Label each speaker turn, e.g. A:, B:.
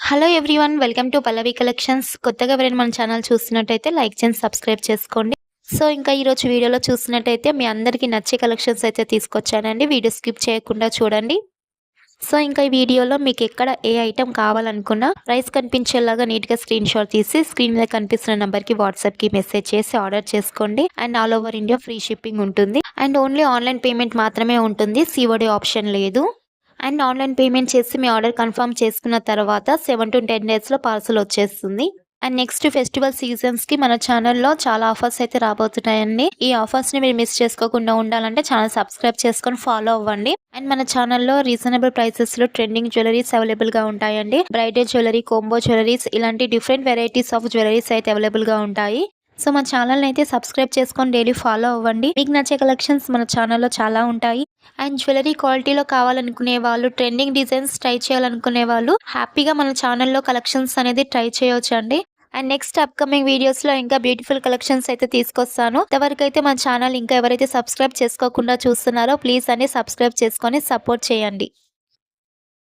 A: Hello everyone. Welcome to Pallavi collections. కొత్తగా ఎవరైనా మన ఛానల్ చూస్తున్నట్టయితే లైక్ చేయండి, సబ్స్క్రైబ్ చేసుకోండి. సో, ఇంకా ఈరోజు వీడియోలో చూస్తున్నట్టయితే మీ అందరికీ నచ్చే కలెక్షన్స్ అయితే తీసుకొచ్చానండి. వీడియో స్కిప్ చేయకుండా చూడండి. సో, ఇంకా ఈ వీడియోలో మీకెక్కడ ఏ ఐటెం కావాలనుకున్నా ప్రైస్ కనిపించేలాగా నీట్‌గా స్క్రీన్‌షాట్ తీసి స్క్రీన్ మీద కనిపిస్తున్న నంబర్‌కి వాట్సాప్‌కి మెసేజ్ చేసి ఆర్డర్ చేసుకోండి. And all over India free shipping ఉంటుంది. అండ్ ఓన్లీ ఆన్‌లైన్ పేమెంట్ మాత్రమే ఉంటుంది. సీఓడీ ఆప్షన్ లేదు. అండ్ ఆన్‌లైన్ పేమెంట్ చేసి మీ ఆర్డర్ కన్ఫర్మ్ చేసుకున్న తర్వాత 7-10 డేస్‌లో పార్సెల్ వచ్చేస్తుంది. అండ్ నెక్స్ట్ ఫెస్టివల్ సీజన్స్‌కి మన ఛానల్‌లో చాలా ఆఫర్స్ అయితే రాబోతున్నాయండి. ఈ ఆఫర్స్‌ని మీరు మిస్ చేసుకోకుండా ఉండాలంటే ఛానల్ సబ్స్క్రైబ్ చేసుకొని ఫాలో అవ్వండి. అండ్ మన ఛానల్‌లో రీజనబుల్ ప్రైసెస్‌లో ట్రెండింగ్ జ్యువెలరీస్ అవైలబుల్‌గా ఉంటాయండి. బ్రైడల్ జ్యువెలరీ, కాంబో జ్యువెలరీస్ ఇలాంటి డిఫరెంట్ వెరైటీస్ ఆఫ్ జ్యువెలరీస్ అయితే అవైలబుల్‌గా ఉంటాయి. సో, మన ఛానల్‌ని అయితే సబ్స్క్రైబ్ చేసుకొని డైలీ ఫాలో అవ్వండి. మీకు నచ్చే కలెక్షన్స్ మన ఛానల్‌లో చాలా ఉంటాయి. అండ్ జ్యువెలరీ క్వాలిటీలో కావాలనుకునే వాళ్ళు, ట్రెండింగ్ డిజైన్స్ ట్రై చేయాలనుకునే వాళ్ళు హ్యాపీగా మన ఛానల్‌లో కలెక్షన్స్ అనేది ట్రై చేయొచ్చండి. అండ్ నెక్స్ట్ అప్‌కమింగ్ వీడియోస్‌లో ఇంకా బ్యూటిఫుల్ కలెక్షన్స్ అయితే తీసుకొస్తాను. ఇంతవరకైతే మన ఛానల్ ఇంకా ఎవరైతే సబ్స్క్రైబ్ చేసుకోకుండా చూస్తున్నారో ప్లీజ్ అండి సబ్స్క్రైబ్ చేసుకొని సపోర్ట్ చేయండి.